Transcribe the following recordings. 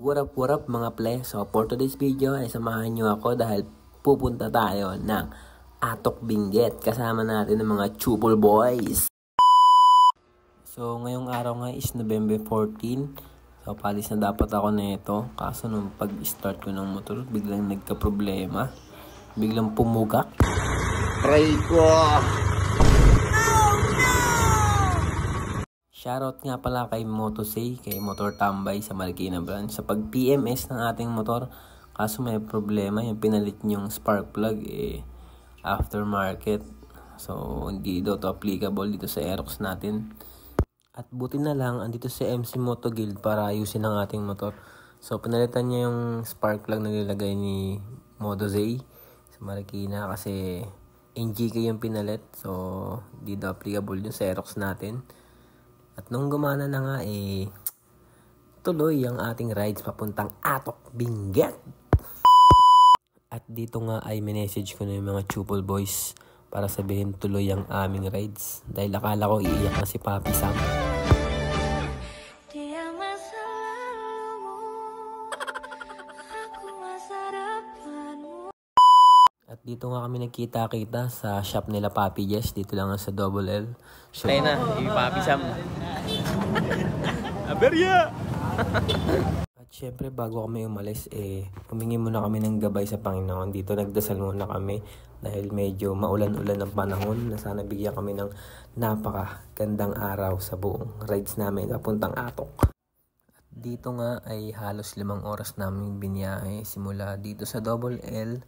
What up mga ple? So for today's video ay samahan nyo ako dahil pupunta tayo ng Atok Benguet. Kasama natin ng mga Chupol Boys. So ngayong araw nga is November 14. So palis na dapat ako na ito. Kaso nung pag-start ko ng motor, biglang nagka-problema. Biglang pumugak. Pray ko! Shoutout nga pala kay Motosay, kay Motor Tambay sa Marikina branch. Sa pag-PMS ng ating motor, kaso may problema, yung pinalit yung spark plug, aftermarket. So, hindi daw to applicable dito sa Aerox natin. At buti na lang, andito si MC Moto Guild para ayusin ang ating motor. So, pinalitan niya yung spark plug na nilagay ni Motosay sa Marikina kasi NGK yung pinalit. So, hindi daw applicable yun sa Aerox natin. At nung gumana na nga tuloy ang ating rides papuntang Atok Benguet. At dito nga ay minessage ko na yung mga Chupol Boys para sabihin tuloy ang aming rides. Dahil akala ko iiyak na si Papi Sam. At dito nga kami nagkita-kita sa shop nila Papi Jess. Dito lang sa Double L. Tayo na, yung Papi Sam. Aberya! At syempre bago kami umalis, humingi muna kami ng gabay sa Panginoon. Dito nagdasal muna kami dahil medyo maulan-ulan ang panahon na sana bigyan kami ng napakagandang araw sa buong rides namin papuntang Atok. At dito nga ay halos 5 oras namin biniyahe simula dito sa Double L,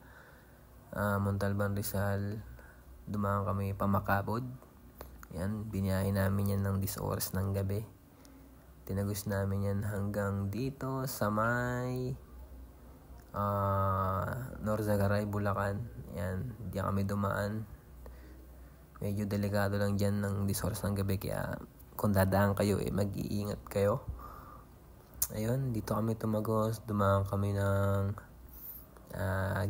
Montalban, Rizal. Dumaan kami Pamakabod. Yan, biniyahe namin yan ng 10 oras ng gabi. Tinagos namin yan hanggang dito sa may Norzagaray, Bulacan. Yan, diyan kami dumaan. Medyo delikado lang dyan ng 10 oras ng gabi. Kaya kung dadaan kayo, mag-iingat kayo. Ayun, dito kami tumagos. Dumaan kami ng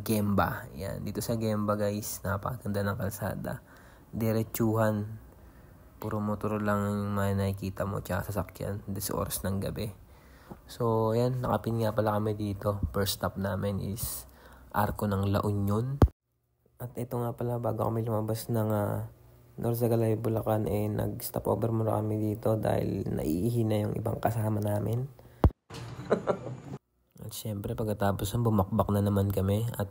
Gemba. Yan, dito sa Gemba guys, napakaganda ng kalsada. Diretsuhan. Puro motor lang yung may nakikita mo tsaka sasakyan 10 oras ng gabi. So, ayan, nakapin nga pala kami dito. First stop namin is Arco ng La Union. At ito nga pala, bago kami lumabas ng Norzagaray, Bulacan, nag-stop over muna kami dito dahil naiihi na yung ibang kasama namin. At syempre, pagkatapos bumakbak na naman kami at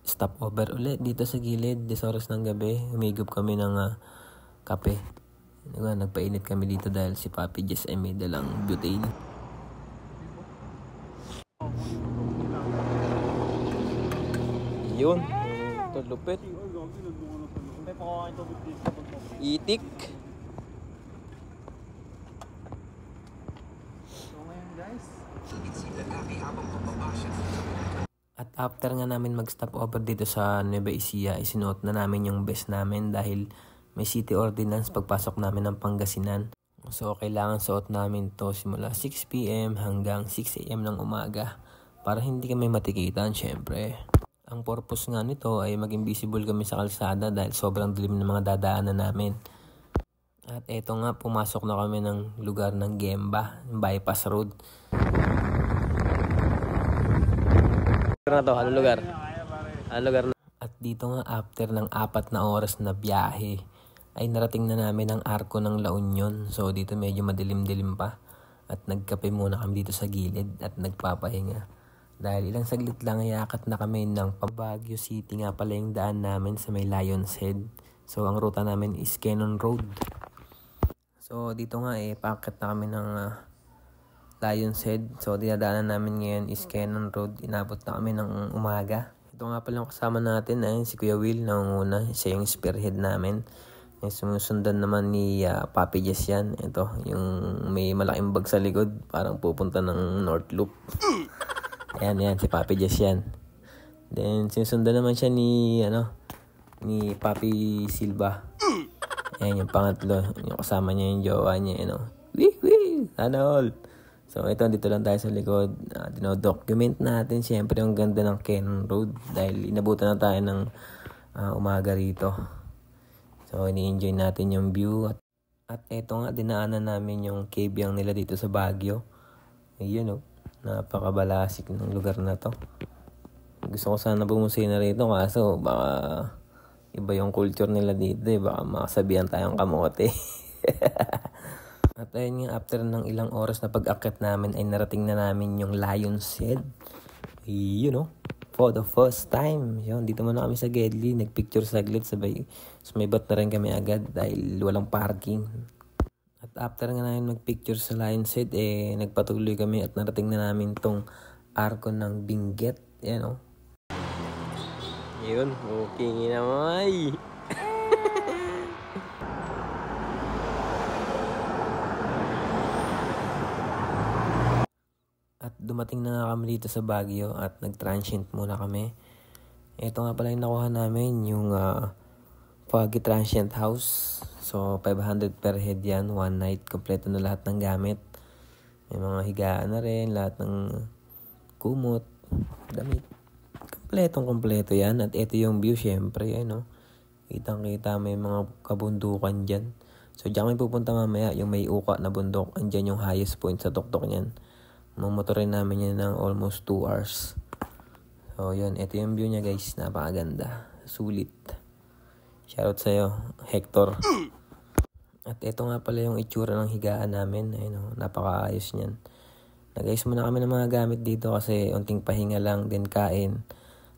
stop over ulit dito sa gilid. 10 oras ng gabi, humigop kami ng kape. Nagpainit kami dito dahil si Papi Jess ay may dalang butane. Yun. Ito lupit. Itik. So ngayon guys, at after nga namin mag-stop over dito sa Nueva Ecija, isinuot na namin yung vest namin dahil may city ordinance pagpasok namin ng Pangasinan. So, kailangan suot namin to simula 6 PM hanggang 6 AM ng umaga para hindi kami matikitan, syempre. Ang purpose nga nito ay maging visible kami sa kalsada dahil sobrang dilim ng mga dadaanan namin. At eto nga, pumasok na kami ng lugar ng Gemba, bypass road. na to, ano lugar? Ano lugar na? At dito nga, after ng 4 na oras na biyahe, ay narating na namin ang Arco ng La Union. So dito medyo madilim-dilim pa. At nagkape muna kami dito sa gilid at nagpapahinga. Dahil ilang saglit lang iakat na kami ng Baguio City nga pala yung daan namin sa may Lion's Head. So ang ruta namin is Cannon Road. So dito nga paakit na kami ng Lion's Head. So dinadaanan namin ngayon is Cannon Road. Inabot na kami ng umaga. Ito nga pala yung kasama natin ay si Kuya Will na una. Siya yung spearhead namin. Sumusundan naman ni Papi Jess yan. Ito, yung may malaking bag sa likod. Parang pupunta ng North Loop. Ayan, si Papi Jess yan. Then, sinusundan naman siya ni ni Papi Silva. Ayan, yung pangatlo. Yung kasama niya, yung jowa niya, Wee! Sana all. So, ito, dito lang tayo sa likod. Dino-document natin, siyempre, yung ganda ng Cannon Road. Dahil inabutan na tayo ng umaga rito. So, ini-enjoy natin yung view. At eto nga, dinaanan namin yung cave yang nila dito sa Baguio. Ayun, Napakabalasik ng lugar na to. Gusto ko sana bumusin na rito kaso baka iba yung culture nila dito eh. Baka makasabihan tayong kamote. At ayun nga, after ng ilang oras na pag-akit namin ay narating na namin yung Lion's Head. You know, for the first time. Yun, dito muna kami sa Gedli. Nagpicture saglit sabay. Sumibat na rin kami agad dahil walang parking. At after nga namin magpicture sa Lion's Head, nagpatuloy kami at narating na namin tong arko ng Benguet. Yan o. Yun, okay naman. At dumating na nga kami dito sa Baguio at nag-transient muna kami. Ito nga pala yung nakuha namin, yung Foggy Transient House. So, 500 per head yan, one night. Kompleto na lahat ng gamit. May mga higaan na rin, lahat ng kumot, damit. Kompleto yan. At ito yung view, syempre, ano. Kitang-kita may mga kabundukan dyan. So, diyan kami pupunta mamaya, yung may uka na bundok. Andyan yung highest point sa tuktok niyan. Mamotorin namin yan ng almost 2 hours. So, yun. Ito yung view niya, guys. Napakaganda. Sulit. Shoutout sa'yo, Hector. At ito nga pala yung itsura ng higaan namin. Ayun, napakaayos niyan. Nag-ayos muna kami ng mga gamit dito kasi unting pahinga lang, din kain.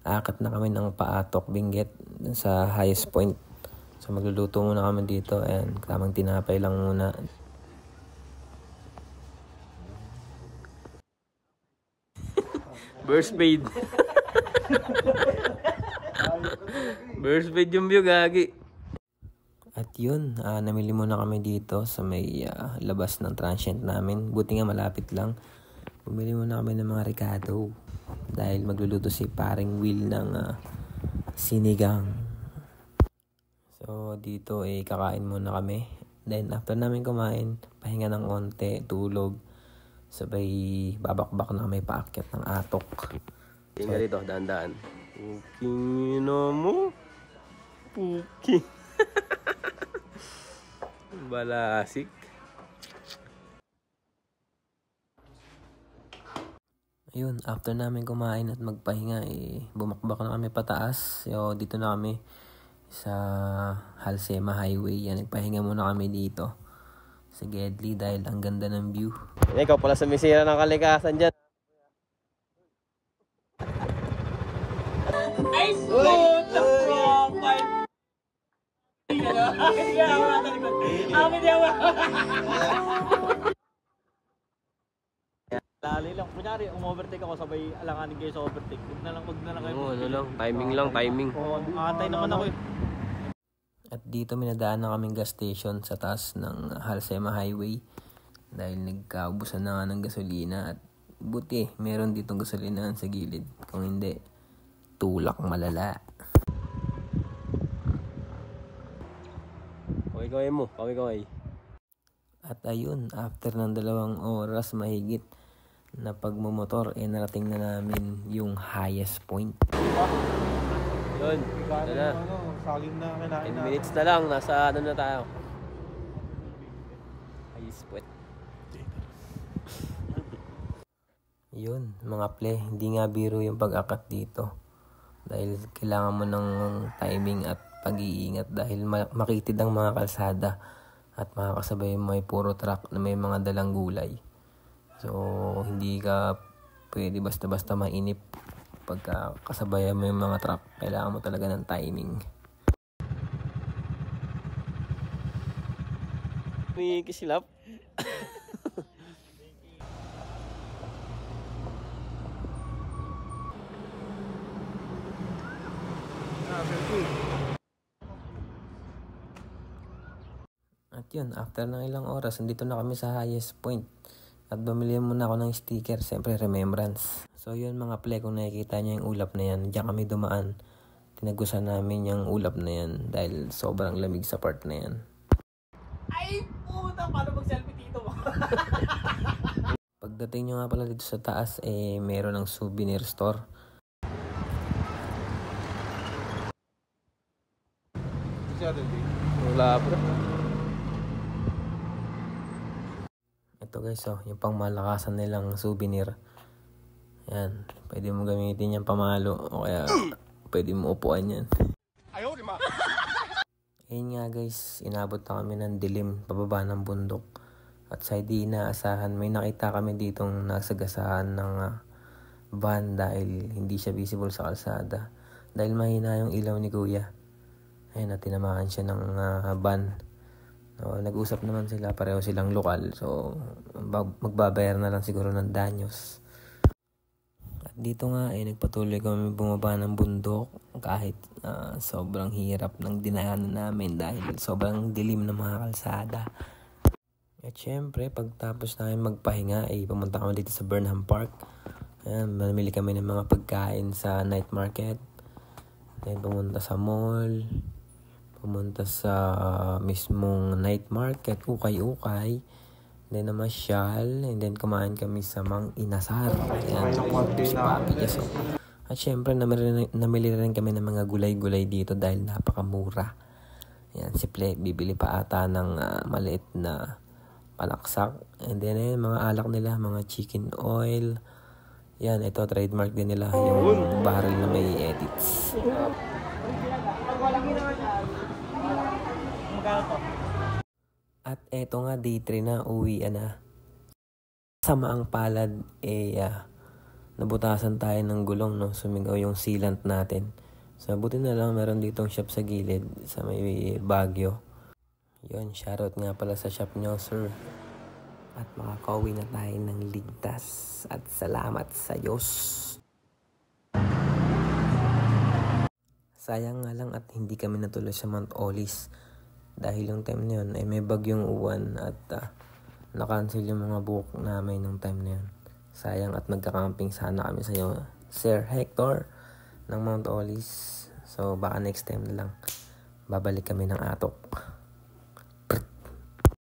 Aakat na kami ng Paatok, Benguet sa highest point. So magluluto muna kami dito. Ayan, tamang tinapay lang muna. Burst fade. Burst fade yung view, gagi. At yun, namili muna kami dito sa may labas ng transient namin. Buti nga malapit lang. Bumili muna kami ng mga Ricardo. Dahil magluluto si paring Will ng sinigang. So dito kakain muna kami. Then after namin kumain, pahinga ng onte, tulog. Sabay babakbak na kami paakyat ng Atok. Tingnan dito, daan-daan. Okay na mo. Okay. Balasik. Ayun, after namin kumain at magpahinga, bumakbak na kami pataas. So, dito na kami sa Halsema Highway. Yan, nagpahinga muna kami dito sa Gedli dahil ang ganda ng view. Ikaw pala sumisira ng kalikasan dyan. Ay, puta ko! Lali lang. Kunyari, overtake ako sabay alanganin kayo sa overtake. Huwag na lang kayo. Ano lang, timing. Oo, antay naman ako eh. At dito minadaan na kaming gas station sa taas ng Halsema Highway dahil nagkaubusan na nga ng gasolina at buti meron ditong gasolina sa gilid. Kung hindi, tulak malala. Kaway mo. At ayun, after ng 2 oras mahigit na pagmumotor, narating na namin yung highest point. Yun, na. Saging na kinain 10 minutes na lang, nasa ano na tayo. Highest point. Yun, mga ple, hindi nga biro yung pag-akat dito. Dahil kailangan mo ng timing at pag-iingat dahil makitid ang mga kalsada at makakasabay mo ay puro truck na may mga dalang gulay. So, hindi ka pwede basta-basta mainip pagka kasabayan mo yung mga truck. Kailangan mo talaga ng timing. May kisilap. At yun, after ng ilang oras, nandito na kami sa highest point. At bumili muna ako ng sticker, siyempre remembrance. So yun mga ple, kung nakikita nyo yung ulap na yan, diyan kami dumaan. Tinagusan namin yung ulap na yan dahil sobrang lamig sa part na yan. Ay, puta! Paano mag-selfie dito mo? Pagdating nyo nga pala dito sa taas, meron ng souvenir store. Wala bro. Ito guys, yung pangmalakasan nilang souvenir. Yan, pwede mo gamitin yung pamalo o kaya pwede mo upuan yan. Ayun nga guys, inabot na kami ng dilim pababa ng bundok. At sa hindi inaasahan, may nakita kami ditong nasagasaan ng van dahil hindi siya visible sa kalsada. Dahil mahina yung ilaw ni kuya. Ayun, tinamaan siya ng van. So, nag-usap naman sila, pareho silang lokal. So, magbabayar na lang siguro ng danyos. At dito nga ay nagpatuloy kami bumaba ng bundok kahit sobrang hirap ng dinaanan namin dahil sobrang dilim ng mga kalsada. At syempre, pagtapos namin magpahinga ay pumunta kami dito sa Burnham Park. Ayan, mamili kami ng mga pagkain sa night market. Then pumunta sa mall. Pumunta sa mismong night market, ukay-ukay. Then namasyal. And then kumain kami sa Mang Inasar. Ayan, si Papi Jaso. At syempre, namili rin kami ng mga gulay-gulay dito dahil napakamura. Ayan, si Ple, bibili pa ata ng maliit na palaksak. And then, mga alak nila, mga chicken oil. Yan, ito, trademark din nila, yung barrel na may edits. At eto nga, day 3 na, uwian na. Sama ang palad, nabutasan tayo ng gulong, no? Sumigaw yung sealant natin. So, buti na lang, meron ditong shop sa gilid, sa may Baguio. Yun, shoutout nga pala sa shop nyo, sir. At makakauwi na tayo ng ligtas. At salamat sa Diyos. Sayang nga lang at hindi kami natuloy sa Mount Olis. Dahil yung time na yun ay may bagyong uwan at na-cancel yung mga book namin yung time na yun. Sayang at magkakamping sana kami sa iyo, Sir Hector ng Mount Olis. So baka next time na lang babalik kami ng Atok.